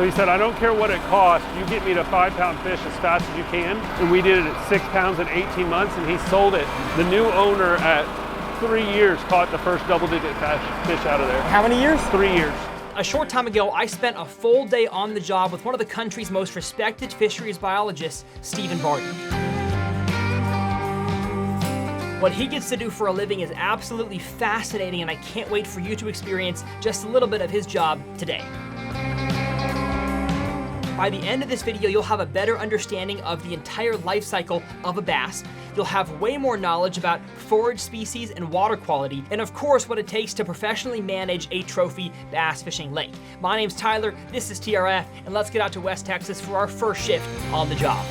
he said, I don't care what it costs, you get me to 5-pound fish as fast as you can. And we did it at 6 pounds in 18 months, and he sold it. The new owner at 3 years caught the first double-digit fish out of there. How many years? 3 years. A short time ago, I spent a full day on the job with one of the country's most respected fisheries biologists, Stephen Barton. What he gets to do for a living is absolutely fascinating, and I can't wait for you to experience just a little bit of his job today. By the end of this video, you'll have a better understanding of the entire life cycle of a bass. You'll have way more knowledge about forage species and water quality, and of course, what it takes to professionally manage a trophy bass fishing lake. My name's Tyler, this is TRF, and let's get out to West Texas for our first shift on the job.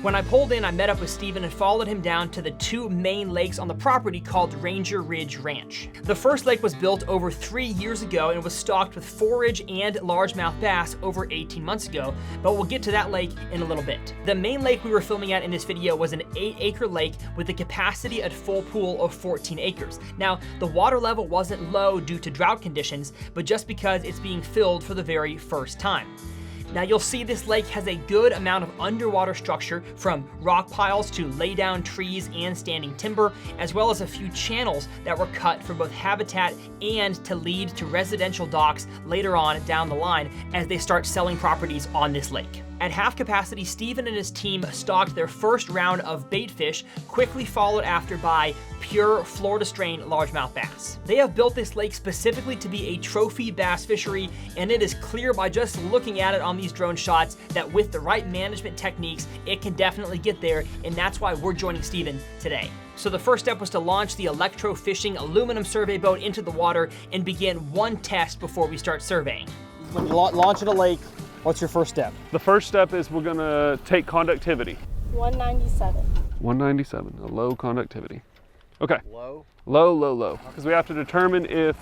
When I pulled in, I met up with Stephen and followed him down to the 2 main lakes on the property called Ranger Ridge Ranch. The first lake was built over 3 years ago and was stocked with forage and largemouth bass over 18 months ago, but we'll get to that lake in a little bit. The main lake we were filming at in this video was an 8-acre lake with a capacity at full pool of 14 acres. Now, the water level wasn't low due to drought conditions, but just because it's being filled for the very first time. Now you'll see this lake has a good amount of underwater structure, from rock piles to lay down trees and standing timber, as well as a few channels that were cut for both habitat and to lead to residential docks later on down the line as they start selling properties on this lake. At half capacity, Stephen and his team stocked their first round of bait fish, quickly followed after by pure Florida strain largemouth bass. They have built this lake specifically to be a trophy bass fishery, and it is clear by just looking at it on these drone shots that with the right management techniques, it can definitely get there, and that's why we're joining Stephen today. So the first step was to launch the electro-fishing aluminum survey boat into the water and begin one test before we start surveying. When you launch at a lake, what's your first step? The first step is we're gonna take conductivity. 197. 197, a low conductivity. Okay. Low? Low, low, low. Because we have to determine if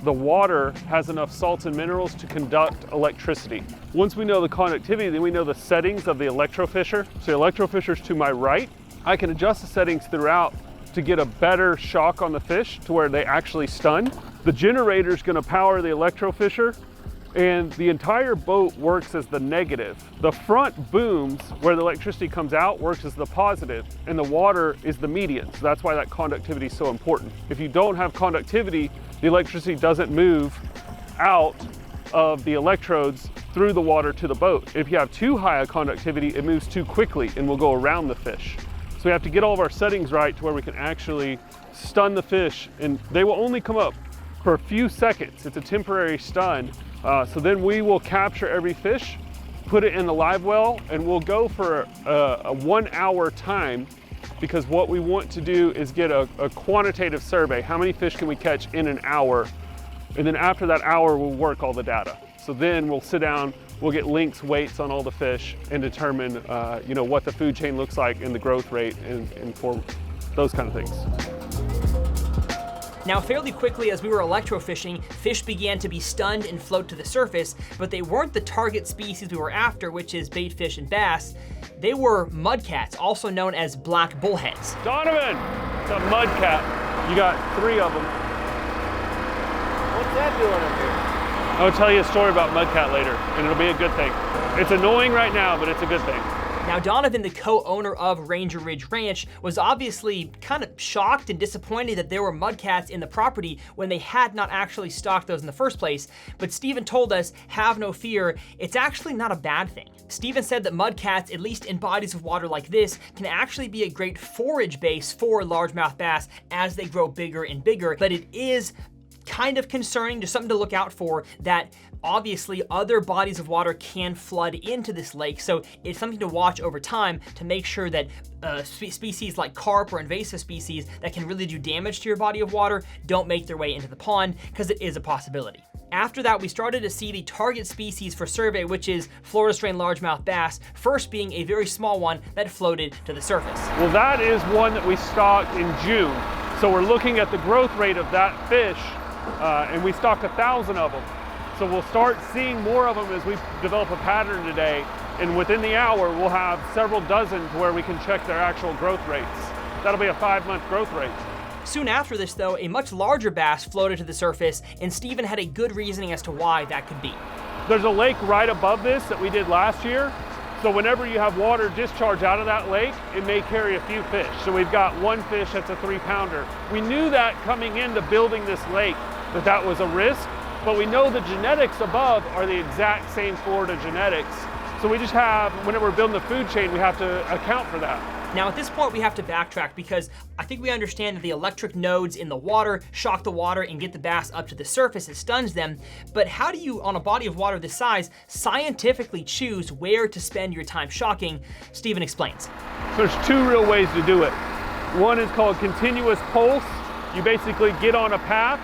the water has enough salts and minerals to conduct electricity. Once we know the conductivity, then we know the settings of the electrofisher. So the electrofisher's to my right. I can adjust the settings throughout to get a better shock on the fish to where they actually stun. The generator's gonna power the electrofisher, and the entire boat works as the negative. The front booms, where the electricity comes out, works as the positive, and the water is the median. So that's why that conductivity is so important. If you don't have conductivity, the electricity doesn't move out of the electrodes through the water to the boat. If you have too high a conductivity, it moves too quickly and will go around the fish. So we have to get all of our settings right to where we can actually stun the fish, and they will only come up for a few seconds. It's a temporary stun. So then we will capture every fish, put it in the live well, and we'll go for a 1 hour time, because what we want to do is get a quantitative survey. How many fish can we catch in an hour? And then after that hour, we'll work all the data. So then we'll sit down, we'll get links, weights on all the fish, and determine what the food chain looks like and the growth rate, and for those kind of things. Now, fairly quickly as we were electrofishing, fish began to be stunned and float to the surface, but they weren't the target species we were after, which is baitfish and bass. They were mudcats, also known as black bullheads. Donovan, it's a mudcat. You got 3 of them. What's that doing up here? I'll tell you a story about mudcat later, and it'll be a good thing. It's annoying right now, but it's a good thing. Now, Donovan, the co-owner of Ranger Ridge Ranch, was obviously kind of shocked and disappointed that there were mudcats in the property when they had not actually stocked those in the first place. But Stephen told us, have no fear, it's actually not a bad thing. Stephen said that mudcats, at least in bodies of water like this, can actually be a great forage base for largemouth bass as they grow bigger and bigger, but it is kind of concerning, just something to look out for, that obviously other bodies of water can flood into this lake. So it's something to watch over time to make sure that species like carp or invasive species that can really do damage to your body of water don't make their way into the pond, because it is a possibility. After that, we started to see the target species for survey, which is Florida strain largemouth bass, first being a very small one that floated to the surface. Well, that is one that we stocked in June. So we're looking at the growth rate of that fish, and we stocked 1,000 of them. So we'll start seeing more of them as we develop a pattern today, and within the hour we'll have several dozen to where we can check their actual growth rates. That'll be a 5-month growth rate. Soon after this, though, a much larger bass floated to the surface, and Stephen had a good reasoning as to why that could be. There's a lake right above this that we did last year. So whenever you have water discharge out of that lake, it may carry a few fish. So we've got one fish that's a 3-pounder. We knew that coming into building this lake, that was a risk, but we know the genetics above are the exact same Florida genetics. So we just have, whenever we're building the food chain, we have to account for that. Now at this point we have to backtrack because I think we understand that the electric nodes in the water shock the water and get the bass up to the surface, it stuns them. But how do you, on a body of water this size, scientifically choose where to spend your time shocking? Stephen explains. So there's two real ways to do it. One is called continuous pulse. You basically get on a path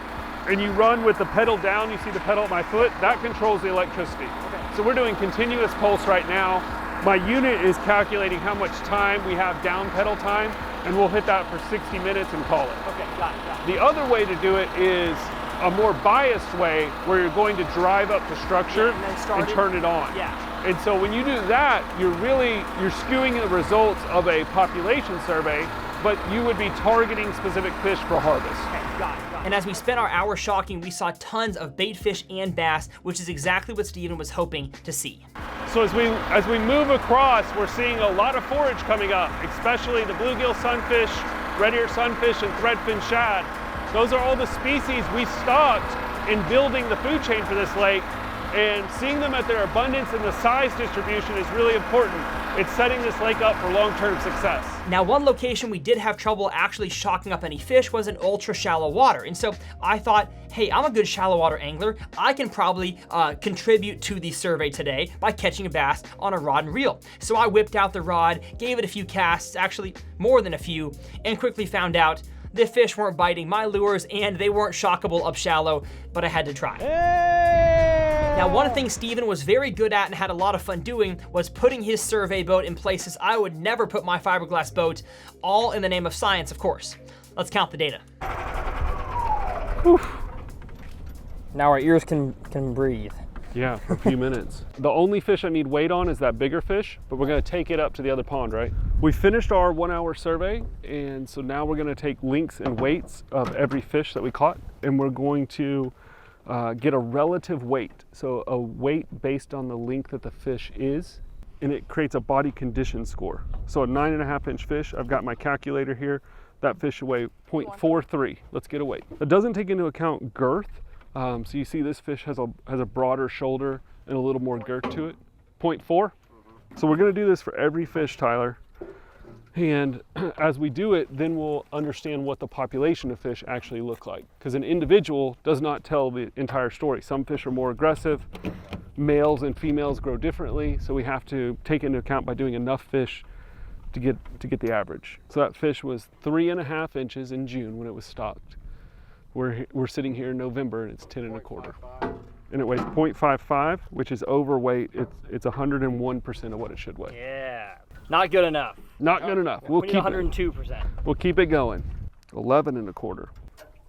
and you run with the pedal down. You see the pedal at my foot? That controls the electricity. Okay. So we're doing continuous pulse right now. My unit is calculating how much time we have down pedal time, and we'll hit that for 60 minutes and call it. Okay, got it. The other way to do it is a more biased way where you're going to drive up the structure and turn it on. Yeah. And so when you do that, you're skewing the results of a population survey, but you would be targeting specific fish for harvest. Okay, got it. And as we spent our hour shocking, we saw tons of bait fish and bass, which is exactly what Stephen was hoping to see. So as we move across, we're seeing a lot of forage coming up, especially the bluegill sunfish, red ear sunfish, and threadfin shad. Those are all the species we stocked in building the food chain for this lake, and seeing them at their abundance and the size distribution is really important. It's setting this lake up for long-term success. Now, one location we did have trouble actually shocking up any fish was in ultra shallow water. And so I thought, hey, I'm a good shallow water angler. I can probably contribute to the survey today by catching a bass on a rod and reel. So I whipped out the rod, gave it a few casts, actually more than a few, and quickly found out the fish weren't biting my lures and they weren't shockable up shallow, but I had to try. Now, one thing Stephen was very good at and had a lot of fun doing was putting his survey boat in places I would never put my fiberglass boat, all in the name of science, of course. Let's count the data. Whew. Now our ears can breathe. Yeah, for a few minutes. The only fish I need weight on is that bigger fish, but we're gonna take it up to the other pond, right? We finished our 1 hour survey, and so now we're gonna take lengths and weights of every fish that we caught, and we're going to get a relative weight. So a weight based on the length that the fish is, and it creates a body condition score. So a 9.5-inch fish, I've got my calculator here, that fish should weigh 0.43. Let's get a weight. It doesn't take into account girth. So you see this fish has a broader shoulder and a little more girth to it. 0.4. So we're gonna do this for every fish, Tyler. And as we do it, then we'll understand what the population of fish actually look like. Because an individual does not tell the entire story. Some fish are more aggressive. Males and females grow differently. So we have to take into account by doing enough fish to get the average. So that fish was 3.5 inches in June when it was stocked. We're sitting here in November and it's 10.25. And it weighs 0.55, which is overweight. It's 101% of what it should weigh. Yeah, not good enough. Not good enough. We'll keep 102%. We'll keep it going. 11.25.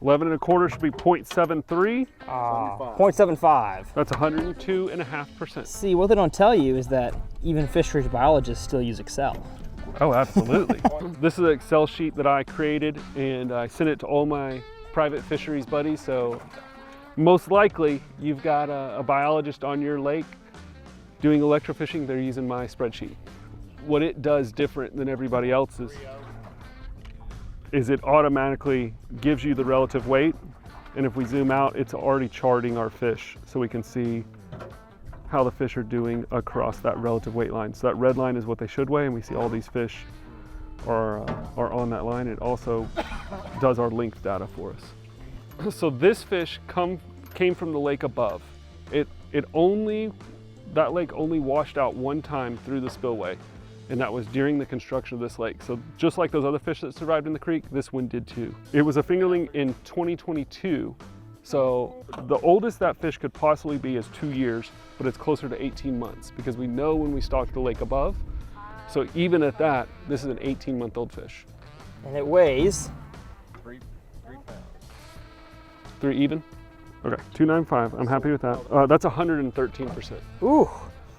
11.25 should be 0.73. 0.75. That's 102.5%. See, what they don't tell you is that even fisheries biologists still use Excel. Oh, absolutely. This is an Excel sheet that I created, and I sent it to all my private fisheries buddies. So most likely you've got a biologist on your lake doing electrofishing. They're using my spreadsheet. What it does different than everybody else's is it automatically gives you the relative weight, and if we zoom out, it's already charting our fish so we can see how the fish are doing across that relative weight line. So that red line is what they should weigh, and we see all these fish are on that line. It also does our length data for us. So this fish came from the lake above. That lake only washed out one time through the spillway, and that was during the construction of this lake. So just like those other fish that survived in the creek, this one did too. It was a fingerling in 2022. So the oldest that fish could possibly be is 2 years, but it's closer to 18 months because we know when we stocked the lake above. So even at that, this is an 18-month-old fish. And it weighs 3 pounds. 3 even? Okay, 295. I'm happy with that. That's 113%. Ooh.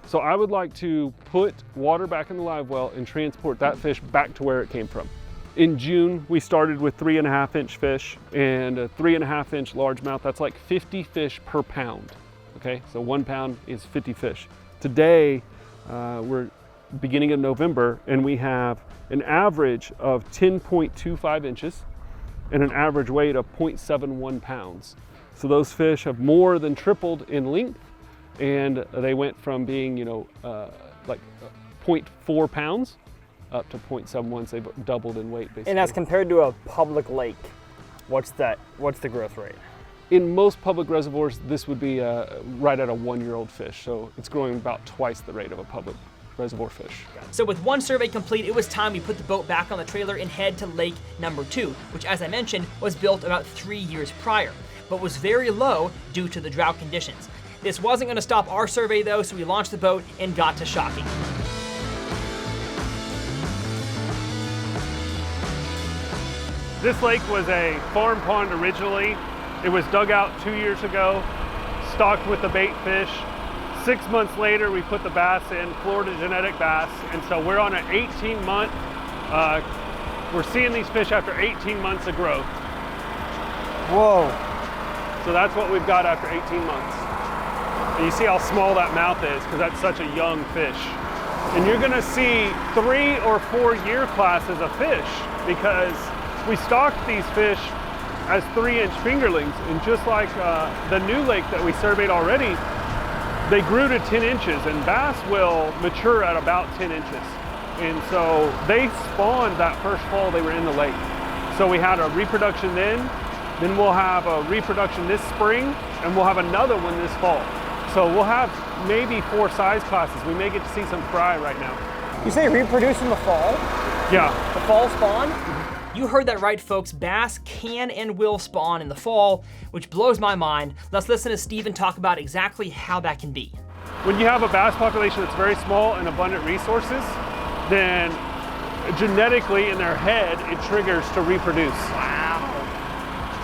So I would like to put water back in the live well and transport that fish back to where it came from. In June, we started with 3.5-inch fish and a 3.5-inch largemouth. That's like 50 fish per pound. Okay, so 1 pound is 50 fish. Today, we're beginning of November, and we have an average of 10.25 inches and an average weight of 0.71 pounds. So those fish have more than tripled in length, and they went from being, like 0.4 pounds up to 0.71, so they've doubled in weight basically. And that's compared to a public lake. What's the growth rate? In most public reservoirs, this would be right at a 1-year-old fish, so it's growing about twice the rate of a public reservoir fish. So with one survey complete, it was time we put the boat back on the trailer and head to lake number 2, which, as I mentioned, was built about 3 years prior, but was very low due to the drought conditions. This wasn't going to stop our survey though, so we launched the boat and got to shocking. This lake was a farm pond originally. It was dug out 2 years ago, stocked with the bait fish. 6 months later, we put the bass in, Florida genetic bass, and so we're on an 18-month, we're seeing these fish after 18 months of growth. Whoa. So that's what we've got after 18 months. And you see how small that mouth is, because that's such a young fish. And you're gonna see 3 or 4 year classes of fish, because we stocked these fish as 3-inch fingerlings, and just like the new lake that we surveyed already, they grew to 10 inches, and bass will mature at about 10 inches. And so they spawned that first fall they were in the lake. So we had a reproduction then we'll have a reproduction this spring, and we'll have another one this fall. So we'll have maybe 4 size classes. We may get to see some fry right now. You say reproduce in the fall? Yeah. The fall spawn? You heard that right, folks. Bass can and will spawn in the fall, which blows my mind. Let's listen to Steven talk about exactly how that can be. When you have a bass population that's very small and abundant resources, then genetically in their head, it triggers to reproduce. Wow.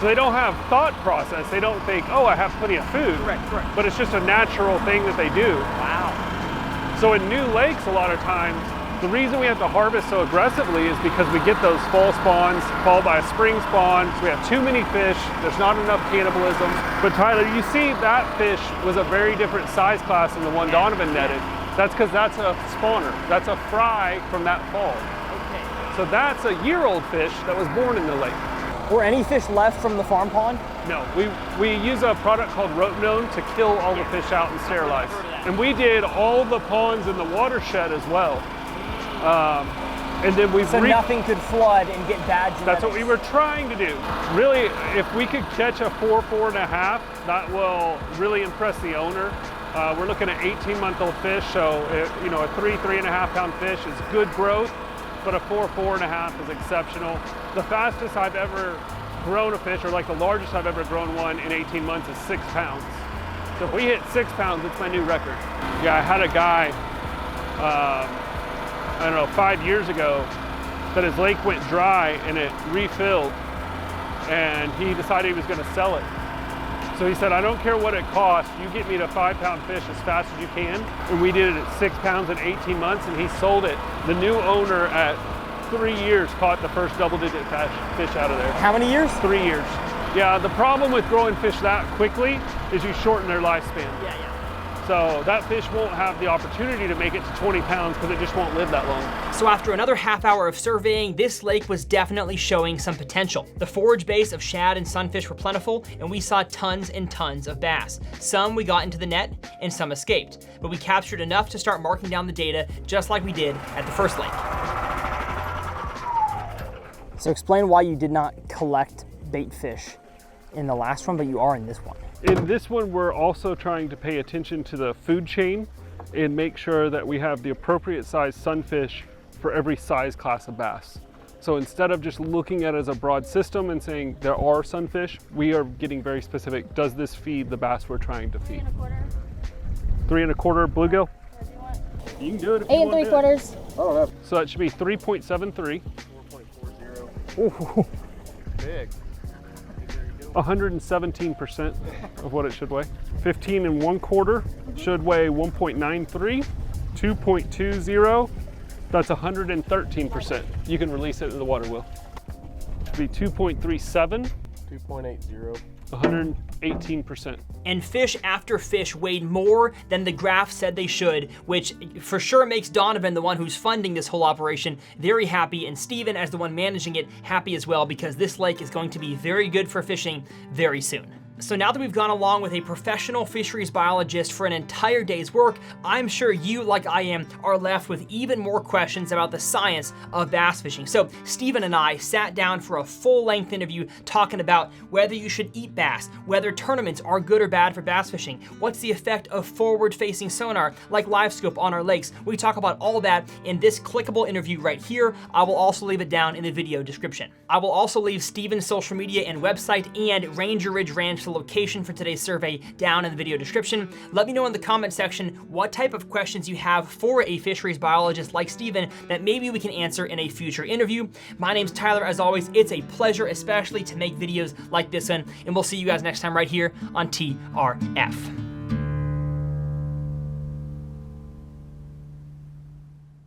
So they don't have thought process. They don't think, oh, I have plenty of food. Correct. But it's just a natural thing that they do. Wow. So in new lakes, a lot of times, the reason we have to harvest so aggressively is because we get those fall spawns followed by a spring spawn. So we have too many fish, there's not enough cannibalism. But Tyler, you see that fish was a very different size class than the one Donovan netted. That's because that's a spawner. That's a fry from that fall. Okay. So that's a year-old fish that was born in the lake. Were any fish left from the farm pond? No, we use a product called rotenone to kill all the fish out and sterilize. And we did all the ponds in the watershed as well. And then So nothing could flood and get bad genetics. That's what we were trying to do. Really, if we could catch a 4.5, that will really impress the owner. We're looking at 18-month-old fish, so a 3.5 pound fish is good growth, but a 4.5 is exceptional. The fastest I've ever grown a fish, or like the largest I've ever grown one in 18 months, is 6 pounds. So if we hit 6 pounds, it's my new record. Yeah, I had a guy, 5 years ago, that his lake went dry and it refilled, and he decided he was going to sell it. So he said, I don't care what it costs, you get me to 5-pound fish as fast as you can. And we did it at 6 pounds in 18 months, and he sold it. The new owner at 3 years caught the first double-digit fish out of there. How many years? 3 years. Yeah, the problem with growing fish that quickly is you shorten their lifespan. Yeah. So that fish won't have the opportunity to make it to 20 pounds because it just won't live that long. So after another half hour of surveying, this lake was definitely showing some potential. The forage base of shad and sunfish were plentiful, and we saw tons and tons of bass. Some we got into the net, and some escaped. But we captured enough to start marking down the data, just like we did at the first lake. So explain why you did not collect bait fish in the last one, but you are in this one. In this one, we're also trying to pay attention to the food chain and make sure that we have the appropriate size sunfish for every size class of bass. So instead of just looking at it as a broad system and saying there are sunfish, we are getting very specific. Does this feed the bass we're trying to feed? 3 1/4 bluegill? You can do it if you want. 8 3/4. So that should be 3.73. 4.40. Big. 117% of what it should weigh. 15 1/4 should weigh 1.93. 2.20, that's 113%. You can release it in the water, Will. It'd be 2.37. 2.80. 118%. And fish after fish weighed more than the graph said they should, which for sure makes Donovan, the one who's funding this whole operation, very happy, and Steven, as the one managing it, happy as well, because this lake is going to be very good for fishing very soon. So now that we've gone along with a professional fisheries biologist for an entire day's work, I'm sure you, like I am, are left with even more questions about the science of bass fishing. So Steven and I sat down for a full-length interview talking about whether you should eat bass, whether tournaments are good or bad for bass fishing, what's the effect of forward-facing sonar like LiveScope on our lakes. We talk about all that in this clickable interview right here. I will also leave it down in the video description. I will also leave Steven's social media and website and Ranger Ridge Ranch, the location for today's survey, down in the video description. Let me know in the comment section what type of questions you have for a fisheries biologist like Steven that maybe we can answer in a future interview. My name's Tyler. As always, it's a pleasure, especially to make videos like this one, and we'll see you guys next time right here on TRF.